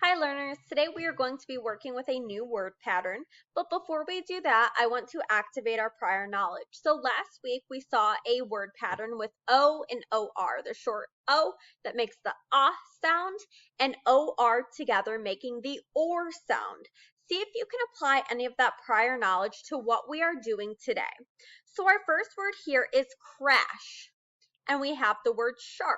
Hi learners, today we are going to be working with a new word pattern, but before we do that, I want to activate our prior knowledge. So last week we saw a word pattern with O and OR, the short O that makes the ah sound and OR together making the OR sound. See if you can apply any of that prior knowledge to what we are doing today. So our first word here is crash, and we have the word shark.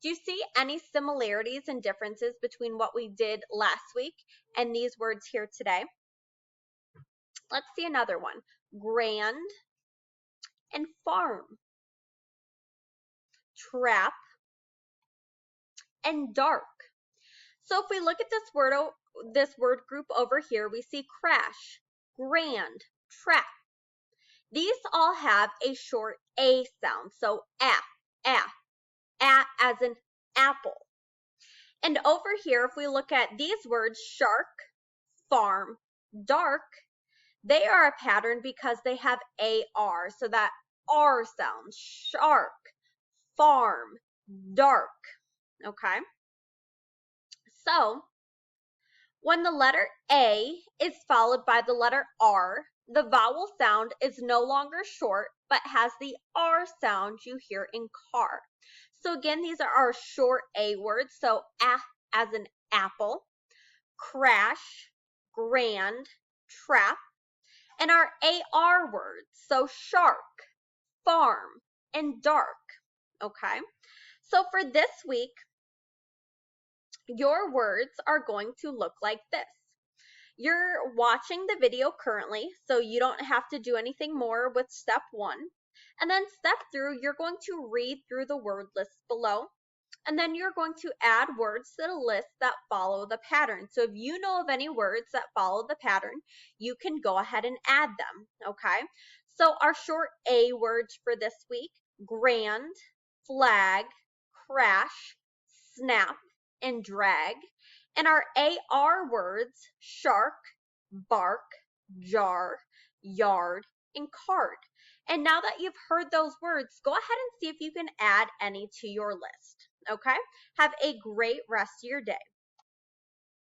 Do you see any similarities and differences between what we did last week and these words here today? Let's see another one. Grand and farm. Trap and dark. So if we look at this word group over here, we see crash, grand, trap. These all have a short A sound. So a as in apple. And over here, if we look at these words, shark, farm, dark, they are a pattern because they have AR. So that R sound, shark, farm, dark. Okay. So when the letter A is followed by the letter R, the vowel sound is no longer short, but has the R sound you hear in car. So again, these are our short A words. So as in apple, crash, grand, trap, and our AR words. So shark, farm, and dark. Okay. So for this week, your words are going to look like this. You're watching the video currently, so you don't have to do anything more with step 1. And then step through, you're going to read through the word list below, and then you're going to add words to the list that follow the pattern. So if you know of any words that follow the pattern, you can go ahead and add them, okay? So our short A words for this week, grand, flag, crash, snap, and drag. And our AR words, shark, bark, jar, yard, and card. And now that you've heard those words, go ahead and see if you can add any to your list. Okay? Have a great rest of your day.